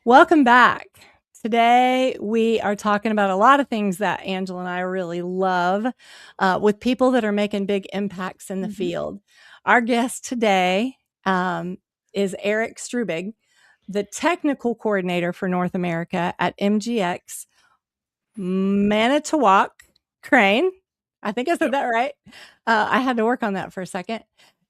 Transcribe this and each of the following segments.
Welcome back. Today, we are talking about a lot of things that Angela and I really love with people that are making big impacts in the field. Our guest today is Erik Struebig, the technical coordinator for North America at MGX Manitowoc Crane. I think I said that right. I had to work on that for a second.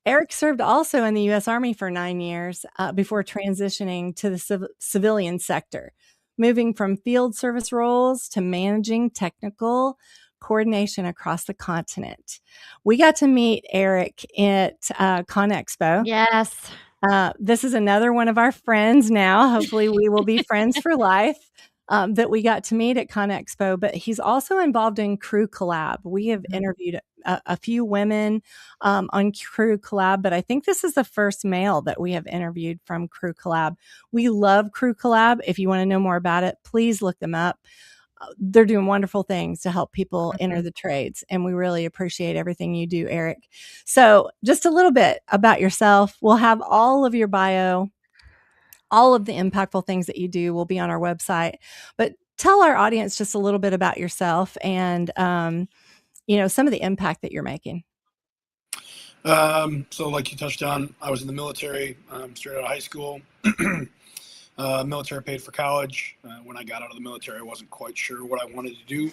Erik served also in the U.S. Army for 9 years before transitioning to the civilian sector, moving from field service roles to managing technical coordination across the continent. We got to meet Erik at ConExpo. Yes. This is another one of our friends now. Hopefully, we will be friends for life. That we got to meet at ConExpo, but he's also involved in Crew Collab. We have interviewed a few women on Crew Collab, but I think this is the first male that we have interviewed from Crew Collab. We love Crew Collab. If you want to know more about it, please look them up. They're doing wonderful things to help people enter the trades, and we really appreciate everything you do, Erik. So just a little bit about yourself. We'll have all of your bio, all of the impactful things that you do will be on our website, but tell our audience just a little bit about yourself and, some of the impact that you're making. So like you touched on, I was in the military straight out of high school. Military paid for college. When I got out of the military, I wasn't quite sure what I wanted to do.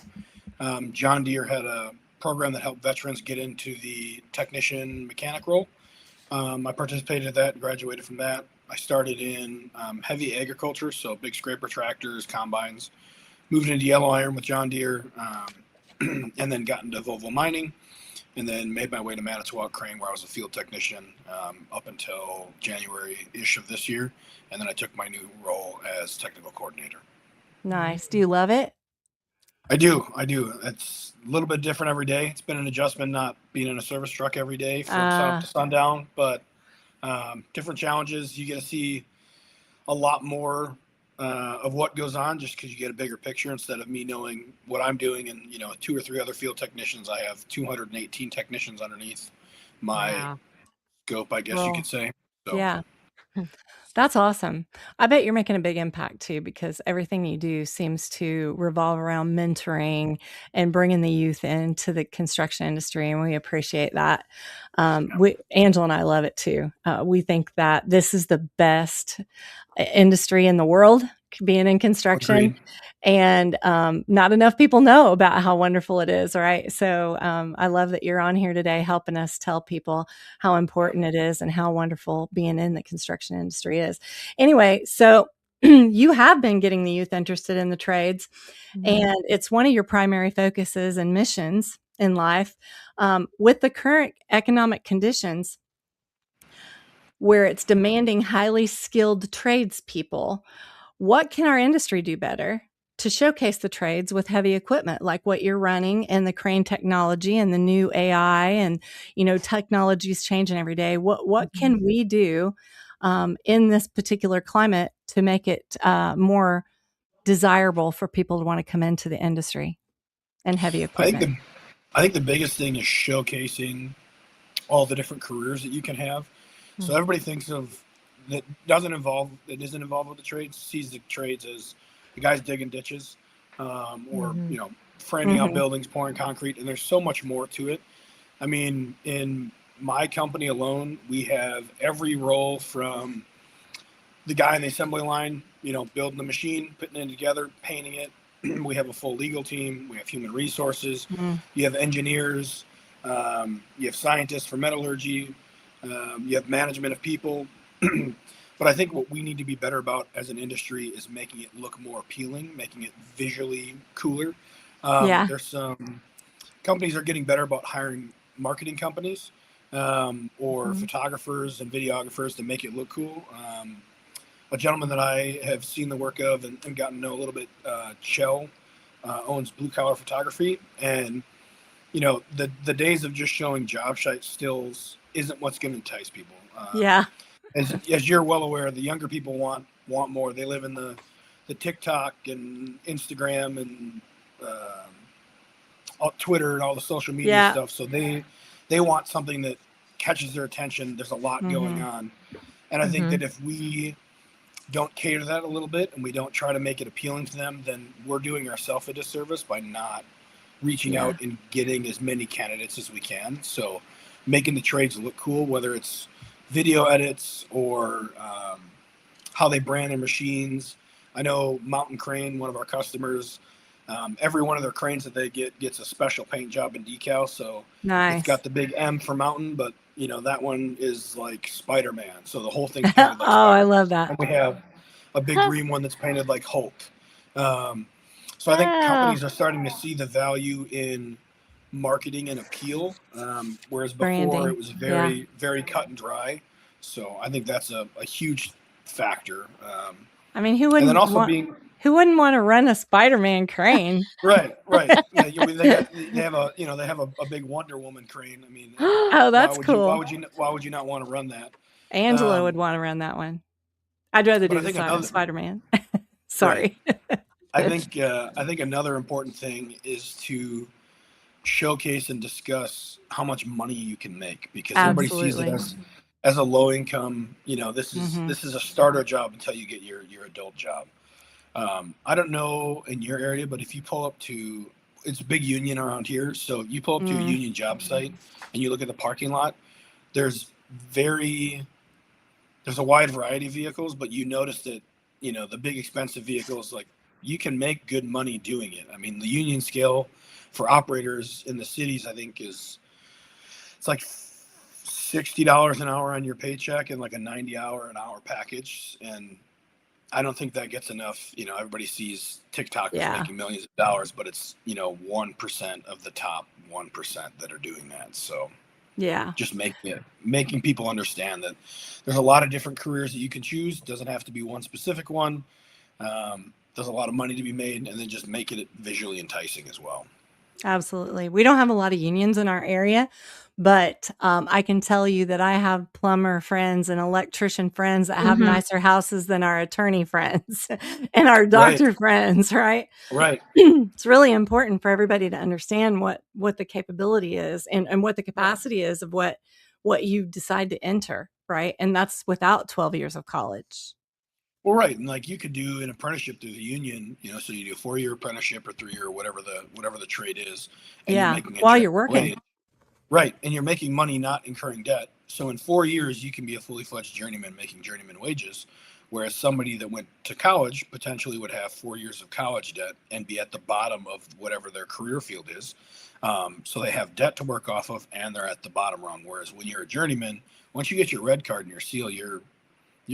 John Deere had a program that helped veterans get into the technician mechanic role. I participated in that, graduated from that. I started in heavy agriculture, so big scraper tractors, combines. Moved into yellow iron with John Deere, and then got into Volvo mining, and then made my way to Manitowoc Crane, where I was a field technician up until January-ish of this year. And then I took my new role as technical coordinator. Nice. Do you love it? I do. It's a little bit different every day. It's been an adjustment not being in a service truck every day from sun to sundown, but different challenges. You get to see a lot more of what goes on just because you get a bigger picture instead of me knowing what I'm doing and, 2 or 3 other field technicians. I have 218 technicians underneath my scope, I guess you could say. So. Yeah. That's awesome. I bet you're making a big impact too, because everything you do seems to revolve around mentoring and bringing the youth into the construction industry, and we appreciate that. Angela and I love it too. We think that this is the best industry in the world, being in construction. Agreed. And not enough people know about how wonderful it is, right? So I love that you're on here today helping us tell people how important it is and how wonderful being in the construction industry is. Anyway, so you have been getting the youth interested in the trades, and it's one of your primary focuses and missions in life. With the current economic conditions, where it's demanding highly skilled tradespeople, what can our industry do better to showcase the trades with heavy equipment like what you're running and the crane technology and the new AI and, technology is changing every day. What can we do in this particular climate to make it more desirable for people to want to come into the industry and heavy equipment? I think the biggest thing is showcasing all the different careers that you can have. So everybody thinks of that isn't involved with the trades, sees the trades as the guys digging ditches, or framing out buildings, pouring concrete, and there's so much more to it. I mean, in my company alone, we have every role from the guy in the assembly line, building the machine, putting it together, painting it. We have a full legal team. We have human resources. You have engineers. You have scientists for metallurgy. You have management of people. But I think what we need to be better about as an industry is making it look more appealing, making it visually cooler. There's some companies are getting better about hiring marketing companies or photographers and videographers to make it look cool. A gentleman that I have seen the work of and gotten to know a little bit, Chell, owns Blue Collar Photography. And, the days of just showing job site stills isn't what's going to entice people. As you're well aware, the younger people want more. They live in the TikTok and Instagram and Twitter and all the social media stuff. So they want something that catches their attention. There's a lot going on. And I think that if we don't cater that a little bit and we don't try to make it appealing to them, then we're doing ourselves a disservice by not reaching Yeah. out and getting as many candidates as we can. So making the trades look cool, whether it's video edits or how they brand their machines. I know Mountain Crane, one of our customers, every one of their cranes that they get gets a special paint job and decal. So it's Nice. got the big M for Mountain, but you know that one is like Spider-Man. So the whole thing's Oh, painted like I Spider-Man. love that. And we have a big Huh. green one that's painted like Hulk. So I think Oh, companies are starting to see the value in marketing and appeal, whereas before it Branding. was Yeah. very, very cut and dry. So I think that's a huge factor. I mean, And then also being who wouldn't want to run a Spider-Man crane? right, right. Yeah, they have a big Wonder Woman crane. I mean, Oh, that's cool. why would you not want to run that? Angela would Um, want to run that one. I'd rather but do I the think another Spider-Man. right. Sorry. I think another important thing is to showcase and discuss how much money you can make, because everybody sees it Absolutely. as a low income. You know, Mhm. this is a starter job until you get your adult job. I don't know in your area, but if you pull up to, it's a big union around here. So you pull up to a Mm. union job site and you look at the parking lot, there's very, there's a wide variety of vehicles, but you notice that, you know, the big expensive vehicles, like you can make good money doing it. I mean, the union scale for operators in the cities, I think it's like $60 an hour on your paycheck and like a 90 hour an hour package. And I don't think that gets enough. You know, everybody sees TikTokers Yeah. making millions of dollars, but it's, you know, 1% of the top 1% that are doing that. So Yeah. just making people understand that there's a lot of different careers that you can choose. It doesn't have to be one specific one. There's a lot of money to be made, and then just making it visually enticing as well. Absolutely. We don't have a lot of unions in our area, but I can tell you that I have plumber friends and electrician friends that have mhm. nicer houses than our attorney friends and our Right, doctor friends, right? right. It's really important for everybody to understand what the capability is and what the capacity is of what you decide to enter, right? And that's without 12 years of college. Well, right, and like you could do an apprenticeship through the union, you know, so you do a 4 year apprenticeship or 3 year, or whatever the trade is, and you're Yeah, making a while general you're working. wage. Right, and you're making money, not incurring debt. So in 4 years, you can be a fully fledged journeyman making journeyman wages, whereas somebody that went to college potentially would have 4 years of college debt and be at the bottom of whatever their career field is. So they have debt to work off of, and they're at the bottom rung. Whereas when you're a journeyman, once you get your red card and your seal, you're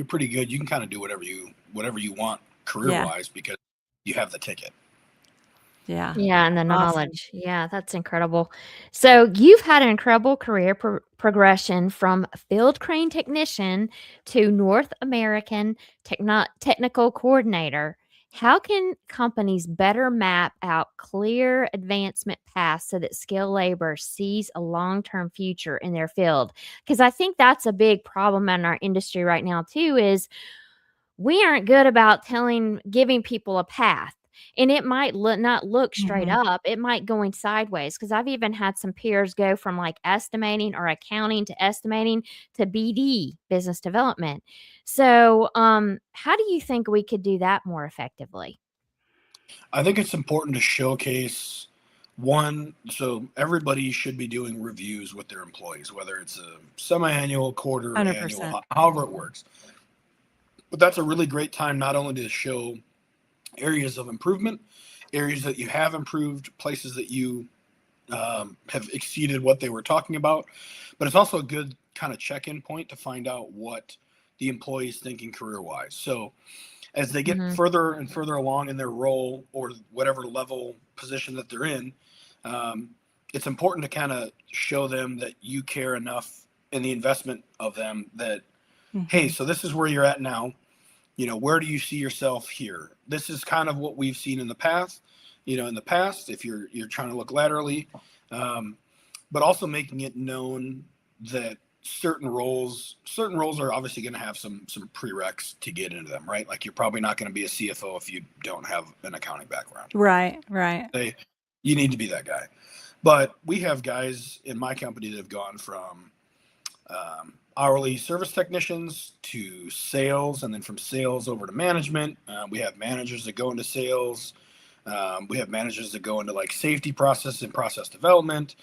pretty good. You can kind of do whatever you want career Yeah. wise because you have the ticket. Yeah. Yeah, and the Awesome. knowledge. Yeah, that's incredible. So you've had an incredible career progression from field crane technician to North American technical coordinator. How can companies better map out clear advancement paths so that skilled labor sees a long term future in their field? Because I think that's a big problem in our industry right now, too, is we aren't good about giving people a path. And it might not look straight Mhm. up. It might going sideways. Because I've even had some peers go from like estimating or accounting to estimating to BD, business development. So, how do you think we could do that more effectively? I think it's important to showcase one. So everybody should be doing reviews with their employees, whether it's a semi-annual, quarter, annual, 100%. however it works. But that's a really great time not only to show areas of improvement, areas that you have improved, places that you have exceeded what they were talking about, but it's also a good kind of check-in point to find out what the employee is thinking career-wise. So as they get Mhm. further and further along in their role or whatever level position that they're in, um, it's important to kind of show them that you care enough in the investment of them that, hey, Mhm. so this is where you're at now. You know, where do you see yourself here? This is kind of what we've seen in the past. You know, in the past, if you're trying to look laterally, um, but also making it known that certain roles are obviously going to have some prereqs to get into them, right? Like you're probably not going to be a CFO if you don't have an accounting background. Right, right. You need to be that guy. But we have guys in my company that have gone from hourly service technicians to sales, and then from sales over to management. We have managers that go into sales. We have managers that go into like safety process and process development.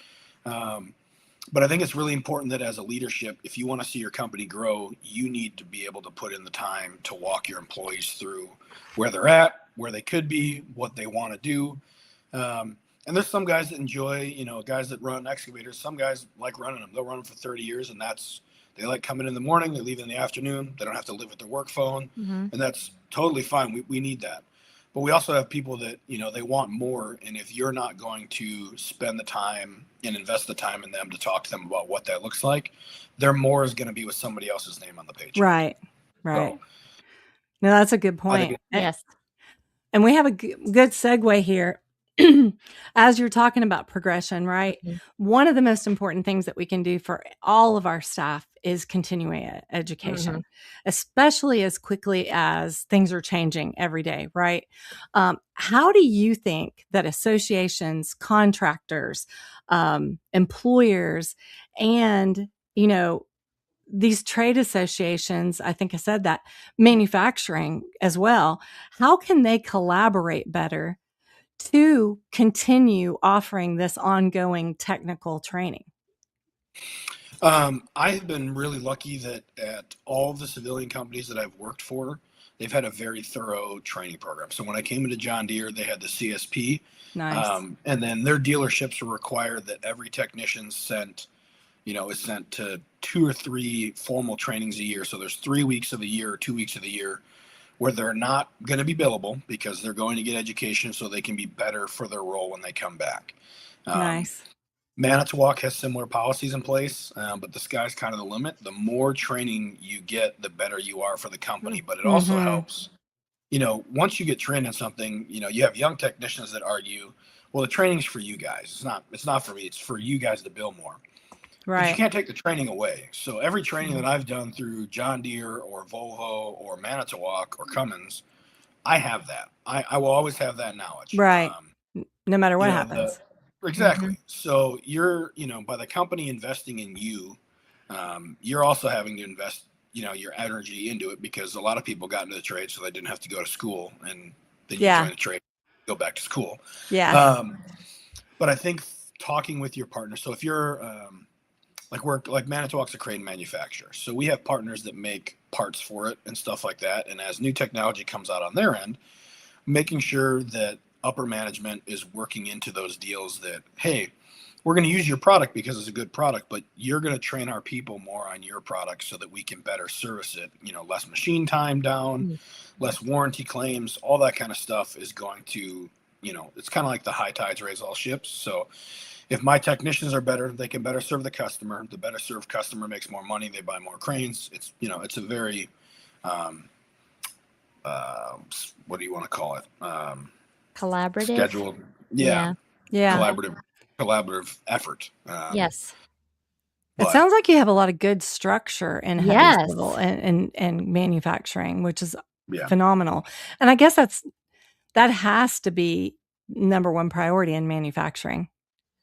But I think it's really important that as a leadership, if you want to see your company grow, you need to be able to put in the time to walk your employees through where they're at, where they could be, what they want to do. And there's some guys that enjoy, guys that run excavators. Some guys like running them. They'll run them for 30 years, and they like coming in the morning, they leave in the afternoon. They don't have to live with their work phone, and that's totally fine. We need that. But we also have people that, they want more. And if you're not going to spend the time and invest the time in them to talk to them about what that looks like, their more is going to be with somebody else's name on the page. Right. So, no, that's a good point. Yes. And we have a good segue here. As you're talking about progression, right? One of the most important things that we can do for all of our staff is continuing education, especially as quickly as things are changing every day, right? How do you think that associations, contractors, employers, and, these trade associations, I think I said that, manufacturing as well, how can they collaborate better to continue offering this ongoing technical training? I've been really lucky that at all the civilian companies that I've worked for, they've had a very thorough training program. So when I came into John Deere, they had the CSP. Nice. And then their dealerships were required that every technician is sent to 2 or 3 formal trainings a year. So there's 3 weeks of the year or 2 weeks of the year where they're not going to be billable because they're going to get education so they can be better for their role when they come back. Nice. Manitowoc has similar policies in place, but the sky's kind of the limit. The more training you get, the better you are for the company. But it also helps, once you get trained in something, you have young technicians that argue, well, the training's for you guys. It's not for me. It's for you guys to bill more. Right. But you can't take the training away. So every training that I've done through John Deere or Volvo or Manitowoc or Cummins, I have that. I will always have that knowledge. Right. No matter what happens. Exactly. So you're, by the company investing in you, you're also having to invest, your energy into it because a lot of people got into the trade so they didn't have to go to school, and then you join the trade, go back to school. Yeah. But I think talking with your partner. So if you're, like Manitowoc's a crane manufacturer. So we have partners that make parts for it and stuff like that. And as new technology comes out on their end, making sure that upper management is working into those deals that, hey, we're going to use your product because it's a good product, but you're going to train our people more on your product so that we can better service it. Less machine time down, less warranty claims, all that kind of stuff is going to, it's kind of like the high tides raise all ships. So if my technicians are better, they can better serve the customer. The better served customer makes more money. They buy more cranes. It's, it's a very, what do you want to call it? Collaborative. Scheduled. Yeah. Collaborative effort. Yes. It sounds like you have a lot of good structure in heavy civil and manufacturing, which is phenomenal. And I guess that has to be number one priority in manufacturing.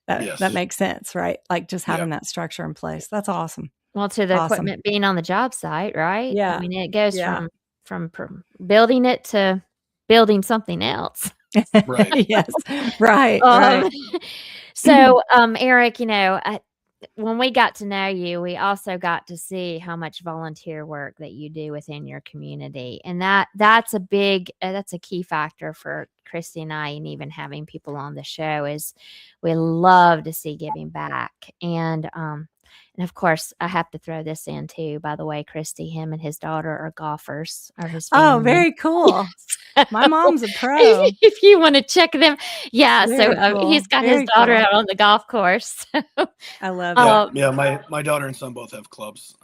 That makes sense, right? Like just having that structure in place. That's awesome. Well, to the equipment being on the job site, right? Yeah. I mean, it goes from building it to building something else. Right. Yes. Right. So, Erik, when we got to know you, we also got to see how much volunteer work that you do within your community. And that's a key factor for Christy and I, and even having people on the show, is we love to see giving back. And of course, I have to throw this in too. By the way, Christy, him and his daughter are golfers. Or his family. Oh, very cool. My mom's a pro. If you want to check them, Very cool. He's got his daughter out on the golf course. I love that. Yeah, my daughter and son both have clubs,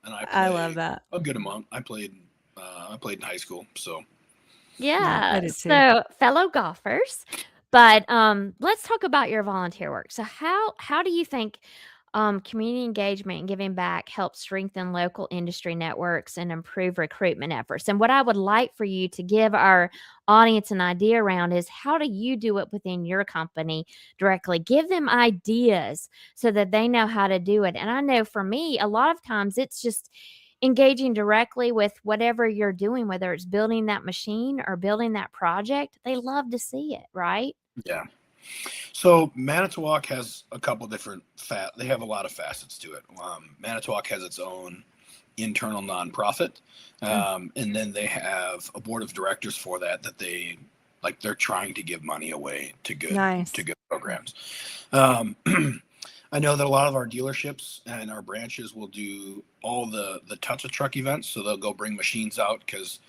and I love that. A good amount. I played in high school, so I did too. So fellow golfers. But let's talk about your volunteer work. So how do you think Community engagement and giving back helps strengthen local industry networks and improve recruitment efforts. And what I would like for you to give our audience an idea around is, how do you do it within your company directly? Give them ideas so that they know how to do it. And I know for me, a lot of times it's just engaging directly with whatever you're doing, whether it's building that machine or building that project. They love to see it, right? Yeah. So Manitowoc has a couple different they have a lot of facets to it. Manitowoc has its own internal nonprofit, and then they have a board of directors for that they're trying to give money away to good programs. I know that a lot of our dealerships and our branches will do all the touch a truck events, so they'll go bring machines out because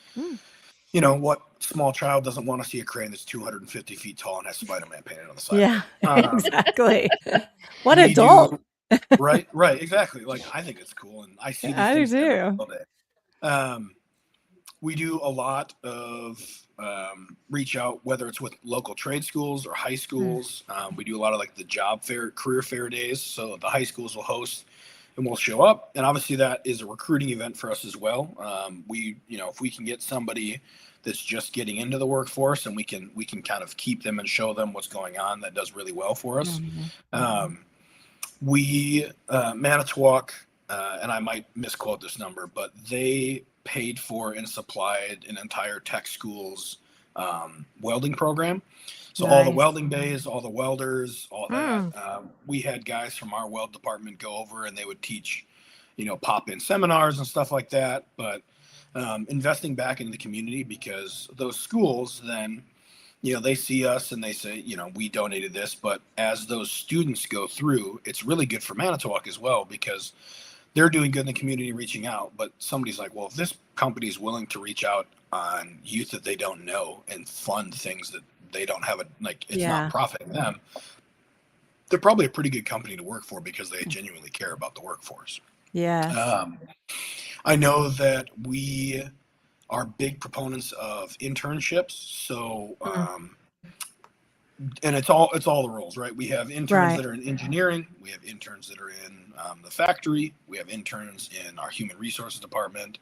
what small child doesn't want to see a crane that's 250 feet tall and has Spiderman painted on the side? Yeah, exactly. What adult? Right, exactly. Like, I think it's cool, and I see these I do things every too. single day. We do a lot of reach out, whether it's with local trade schools or high schools. We do a lot of like the job fair, career fair days. So the high schools will host and we'll show up. And obviously that is a recruiting event for us as well. If we can get somebody that's just getting into the workforce and we can kind of keep them and show them what's going on, that does really well for us. Manitowoc, and I might misquote this number, but they paid for and supplied an entire tech school's welding program. So all the welding bays, all the welders, all that. We had guys from our weld department go over and they would teach, pop-in seminars and stuff like that. But investing back into the community, because those schools then, they see us and they say, we donated this. But as those students go through, it's really good for Manitowoc as well, because they're doing good in the community, reaching out. But somebody's like, well, if this company is willing to reach out on youth that they don't know and fund things that they don't have it's not profiting them, they're probably a pretty good company to work for because they genuinely care about the workforce. Yeah. I know that we are big proponents of internships. So, and it's all the roles, right? We have interns that are in engineering. We have interns that are in the factory. We have interns in our human resources department.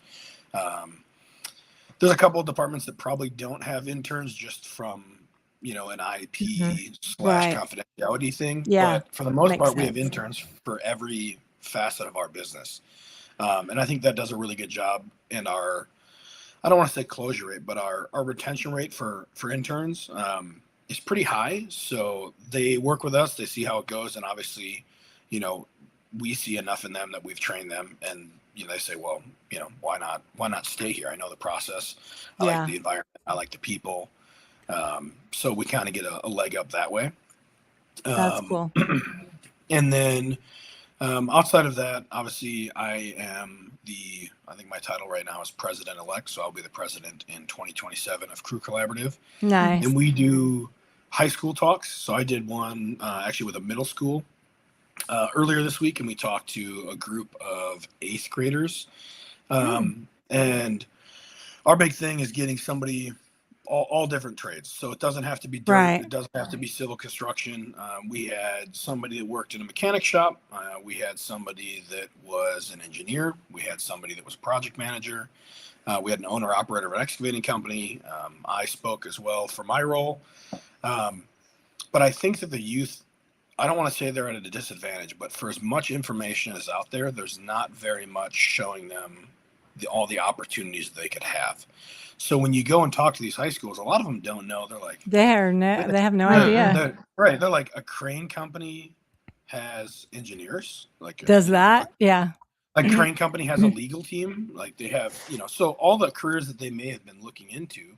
There's a couple of departments that probably don't have interns just from, an IP / confidentiality thing. Yeah. But for the most part, sense. we have interns for every facet of our business. And I think that does a really good job in I don't want to say closure rate, but our retention rate for interns is pretty high. So they work with us, they see how it goes. And obviously, we see enough in them that we've trained them, and, they say, well, why not stay here? I know the process. I like the environment. I like the people. So we kind of get a leg up that way. That's cool. And then outside of that, obviously I think my title right now is president-elect. So I'll be the president in 2027 of Crew Collaborative. Nice. And we do high school talks. So I did one actually with a middle school earlier this week, and we talked to a group of 8th graders. And our big thing is getting somebody, all different trades. So it doesn't have to be dirt. It doesn't have to be civil construction. We had somebody that worked in a mechanic shop. We had somebody that was an engineer. We had somebody that was a project manager. We had an owner operator of an excavating company. I spoke as well for my role. But I think that the youth, I don't want to say they're at a disadvantage, but for as much information as out there, there's not very much showing them all the opportunities they could have. So when you go and talk to these high schools, a lot of them don't know. They're like, they have no idea. They're like, a crane company has engineers. Does that? Yeah. A crane company has a legal team. Like, they have, so all the careers that they may have been looking into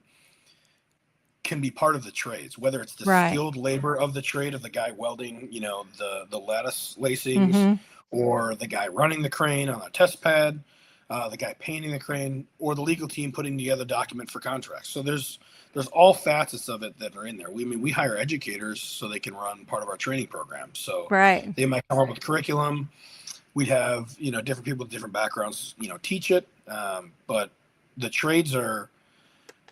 can be part of the trades, whether it's the skilled labor of the trade of the guy welding, the lattice lacings, or the guy running the crane on a test pad, the guy painting the crane, or the legal team putting together document for contracts. So there's all facets of it that are in there. We hire educators so they can run part of our training program. So they might come up with curriculum. We'd have, different people with different backgrounds, teach it. But the trades are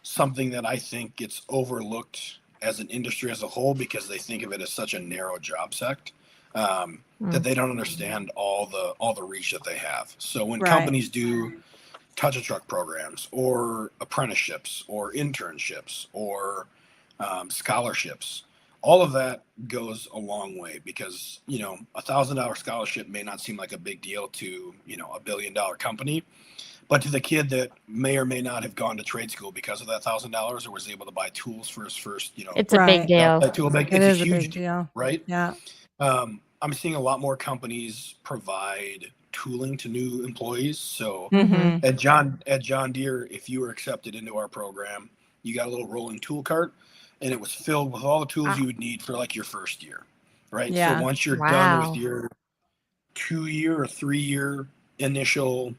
something that I think gets overlooked as an industry as a whole, because they think of it as such a narrow job sect. that they don't understand all the reach that they have. So when Right. companies do touch a truck programs or apprenticeships or internships or scholarships, all of that goes a long way, because $1,000 scholarship may not seem like a big deal to $1 billion company, but to the kid that may or may not have gone to trade school because of that $1,000 or was able to buy tools for his first It's a big Right. deal. tool bag, It it's a is a huge big deal, deal. right? Yeah. I'm seeing a lot more companies provide tooling to new employees. So Mhm. at John Deere, if you were accepted into our program, you got a little rolling tool cart, and it was filled with all the tools you would need for like your first year, right? So Yeah. once you're done with Wow. your 2-year or 3-year initial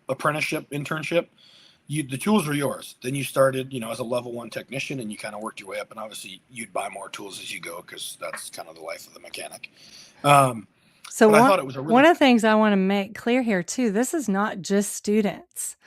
apprenticeship, internship, the tools were yours. Then you started, as a level 1 technician, and you kind of worked your way up. And obviously, you'd buy more tools as you go, because that's kind of the life of the mechanic. So But I thought it was a one really of the things I want to make clear here too, this is not just students,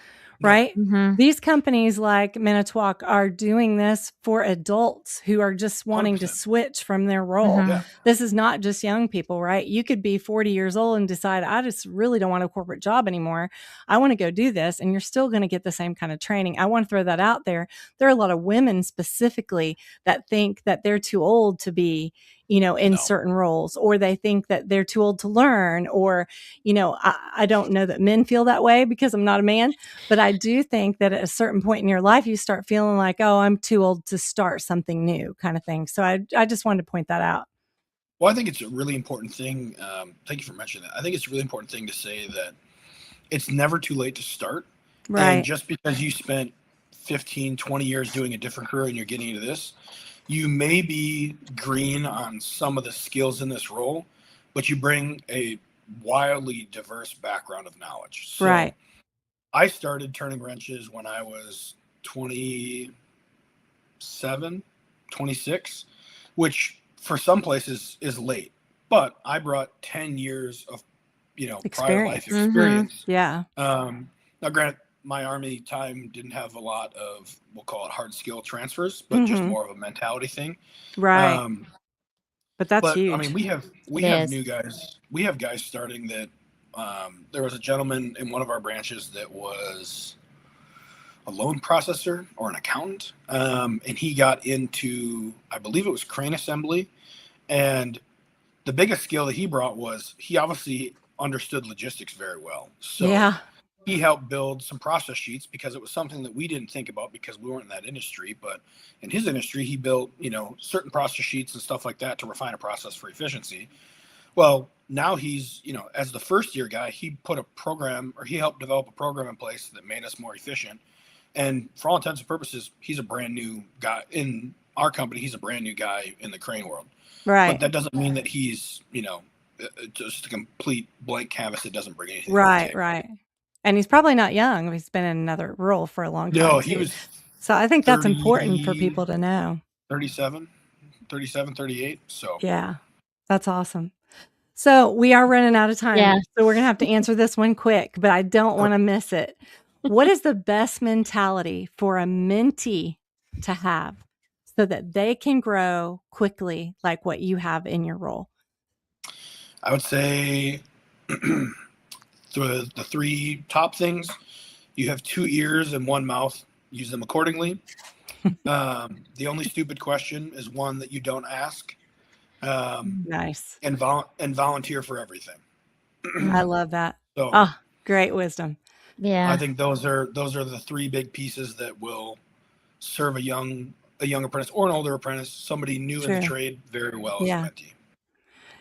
no, right? Mhm. These companies like Manitowoc are doing this for adults who are just wanting to 100%. switch from their role. Mhm. Yeah, This is not just young people, right? You could be 40 years old and decide, I just really don't want a corporate job anymore. I want to go do this. And you're still going to get the same kind of training. I want to throw that out there. There are a lot of women specifically that think that they're too old to be, in no. certain roles, or they think that they're too old to learn, or, I don't know that men feel that way because I'm not a man, but I do think that at a certain point in your life, you start feeling like, oh, I'm too old to start something new, kind of thing. So I just wanted to point that out. Well, I think it's a really important thing. Thank you for mentioning that. I think it's a really important thing to say that it's never too late to start. And Right. just because you spent 15, 20 years doing a different career and you're getting into this, you may be green on some of the skills in this role, but you bring a wildly diverse background of knowledge. So Right. I started turning wrenches when I was 27, 26, which for some places is late. But I brought 10 years of prior life Experience. experience. Yeah. Now, granted, my Army time didn't have a lot of, we'll call it hard skill transfers, but just more of a mentality thing. Right. Um, But that's but I mean, huge. we It have is. new guys. We have guys starting that. There was a gentleman in one of our branches that was a loan processor or an accountant, and he got into, I believe it was crane assembly. And the biggest skill that he brought was he obviously understood logistics very well. So Yeah. he helped build some process sheets, because it was something that we didn't think about because we weren't in that industry. But in his industry, he built, certain process sheets and stuff like that to refine a process for efficiency. Well, now he's, as the first year guy, he put a program, or he helped develop a program in place that made us more efficient. And for all intents and purposes, he's a brand new guy in our company. He's a brand new guy in the crane world. But Right. that doesn't mean that he's, just a complete blank canvas that doesn't bring anything to the Right. table. Right. And he's probably not young. He's been in another role for a long No, time he too. was So I think that's 30, important for people to know. 37, 37, 38. So Yeah. That's awesome. So we are running out of Yeah. time. So we're going to have to answer this one quick, but I don't want to miss it. What is the best mentality for a mentee to have so that they can grow quickly like what you have in your role? I would say the 3 top things: you have 2 ears and 1 mouth, use them accordingly. The only stupid question is one that you don't ask, Nice. and volunteer for everything. I love that. So Oh, great wisdom. Yeah. I think those are the 3 big pieces that will serve a young apprentice or an older apprentice, somebody new in the True. trade, very well as a Yeah. mentee.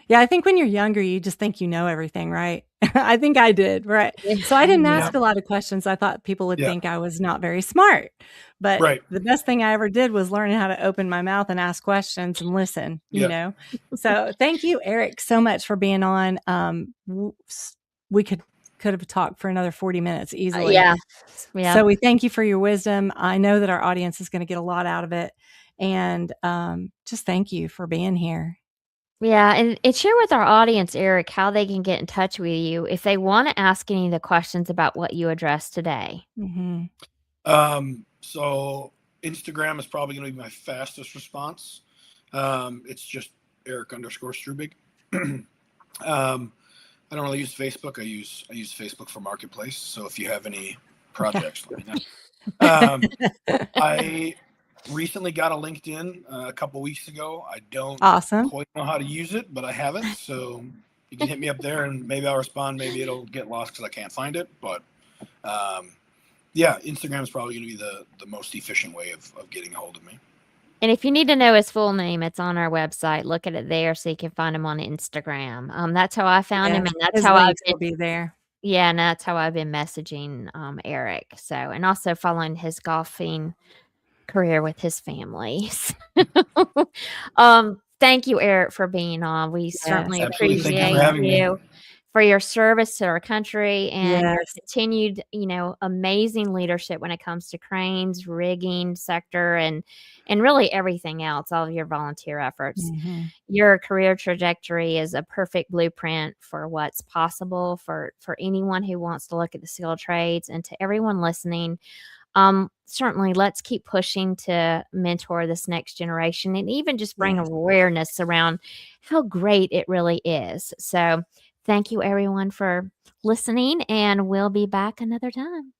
Yeah, I think when you're younger, you just think you know everything, right? I think I did, right? So I didn't Yeah. ask a lot of questions. I thought people would Yeah. think I was not very smart. But Right. the best thing I ever did was learning how to open my mouth and ask questions and listen, Yeah. So thank you, Erik, so much for being on. We could have talked for another 40 minutes easily. Yeah. Yeah. So we thank you for your wisdom. I know that our audience is going to get a lot out of it. And just thank you for being here. Yeah, and share with our audience, Erik, how they can get in touch with you if they want to ask any of the questions about what you addressed today. Mm-hmm. So Instagram is probably going to be my fastest response. It's Erik_Struebig. I don't really use Facebook. I use Facebook for Marketplace. So if you have any projects, let me know. I recently got a LinkedIn a couple weeks ago. I don't Awesome. quite know how to use it, but I have it. So you can hit me up there, and maybe I'll respond. Maybe it'll get lost because I can't find it. But yeah, Instagram is probably going to be the most efficient way of getting a hold of me. And if you need to know his full name, it's on our website. Look at it there so you can find him on Instagram. That's how I found him, Yes, and that's his how I've links been. will be there. Yeah, and that's how I've been messaging Erik. So, and also following his golfing career with his family. Thank you, Erik, for being on. We certainly Yes, Absolutely. Thank you for appreciate having me. you for your service to our country and your Yes. continued, amazing leadership when it comes to cranes, rigging sector, and really everything else, all of your volunteer efforts. Mhm. Your career trajectory is a perfect blueprint for what's possible for anyone who wants to look at the skilled trades. And to everyone listening, certainly let's keep pushing to mentor this next generation and even just bring Yes. awareness around how great it really is. So thank you everyone for listening, and we'll be back another time.